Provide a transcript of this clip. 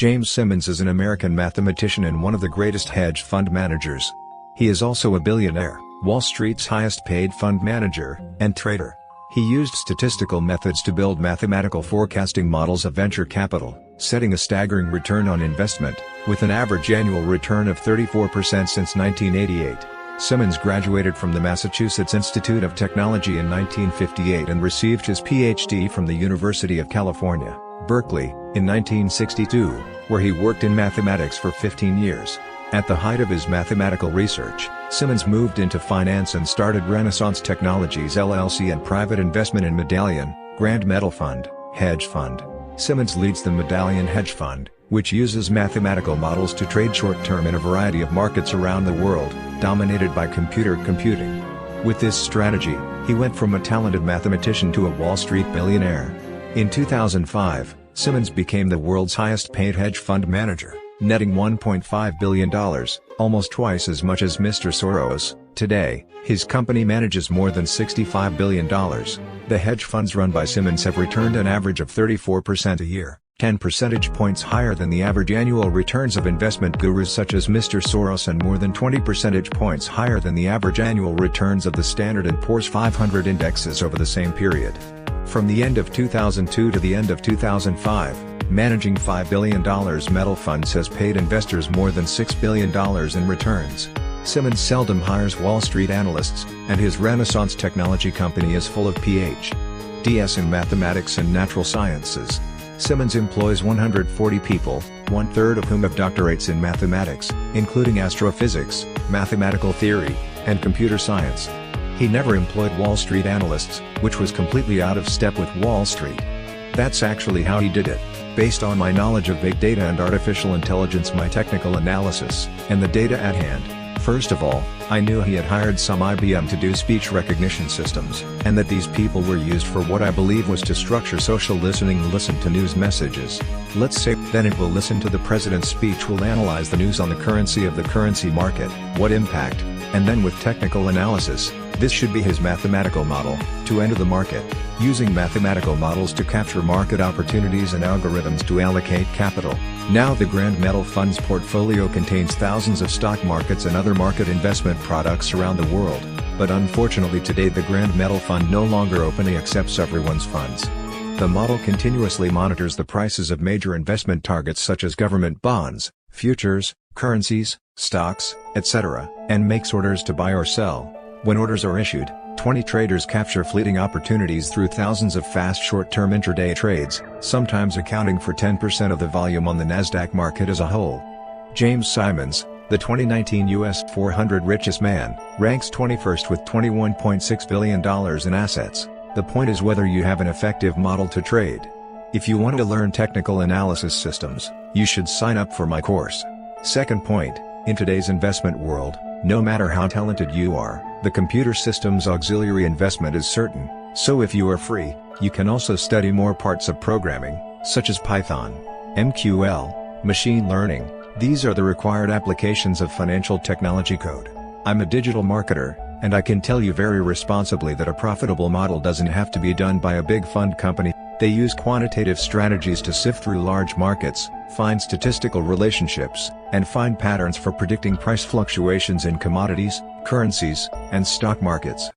James Simmons is an American mathematician and one of the greatest hedge fund managers. He is also a billionaire, Wall Street's highest-paid fund manager, and trader. He used statistical methods to build mathematical forecasting models of venture capital, setting a staggering return on investment, with an average annual return of 34% since 1988. Simmons graduated from the Massachusetts Institute of Technology in 1958 and received his Ph.D. from the University of California, Berkeley, in 1962, where he worked in mathematics for 15 years. At the height of his mathematical research, Simmons moved into finance and started Renaissance Technologies LLC and private investment in Medallion, Grand Metal Fund, hedge fund. Simmons leads the Medallion Hedge Fund, which uses mathematical models to trade short-term in a variety of markets around the world, dominated by computer computing. With this strategy, he went from a talented mathematician to a Wall Street billionaire. In 2005, Simmons became the world's highest-paid hedge fund manager, netting $1.5 billion, almost twice as much as Mr. Soros. Today, his company manages more than $65 billion. The hedge funds run by Simmons have returned an average of 34% a year, 10 percentage points higher than the average annual returns of investment gurus such as Mr. Soros and more than 20 percentage points higher than the average annual returns of the Standard & Poor's 500 indexes over the same period. From the end of 2002 to the end of 2005, managing $5 billion metal funds has paid investors more than $6 billion in returns. Simmons seldom hires Wall Street analysts, and his Renaissance Technology company is full of Ph.D.s in mathematics and natural sciences. Simmons employs 140 people, one-third of whom have doctorates in mathematics, including astrophysics, mathematical theory, and computer science. He never employed Wall Street analysts, which was completely out of step with Wall Street. That's actually how he did it. Based on my knowledge of big data and artificial intelligence, my technical analysis, and the data at hand. First of all, I knew he had hired some IBM to do speech recognition systems, and that these people were used for what I believe was to structure social listening. Listen to news messages. Let's say, then it will listen to the president's speech, will analyze the news on the currency of the currency market, what impact, and then with technical analysis, this should be his mathematical model, to enter the market, using mathematical models to capture market opportunities and algorithms to allocate capital. Now the Grand Metal Fund's portfolio contains thousands of stock markets and other market investment products around the world, but unfortunately today the Grand Metal Fund no longer openly accepts everyone's funds. The model continuously monitors the prices of major investment targets such as government bonds, futures, currencies, stocks, etc., and makes orders to buy or sell. When orders are issued, 20 traders capture fleeting opportunities through thousands of fast short-term intraday trades, sometimes accounting for 10% of the volume on the Nasdaq market as a whole. James Simmons, the 2019 U.S. 400 richest man, ranks 21st with $21.6 billion in assets. The point is whether you have an effective model to trade. If you want to learn technical analysis systems, you should sign up for my course. Second point, in today's investment world, no matter how talented you are, the computer system's auxiliary investment is certain, so if you are free, you can also study more parts of programming, such as Python, MQL, machine learning. These are the required applications of financial technology code. I'm a digital marketer, and I can tell you very responsibly that a profitable model doesn't have to be done by a big fund company. They use quantitative strategies to sift through large markets, find statistical relationships, and find patterns for predicting price fluctuations in commodities, currencies, and stock markets.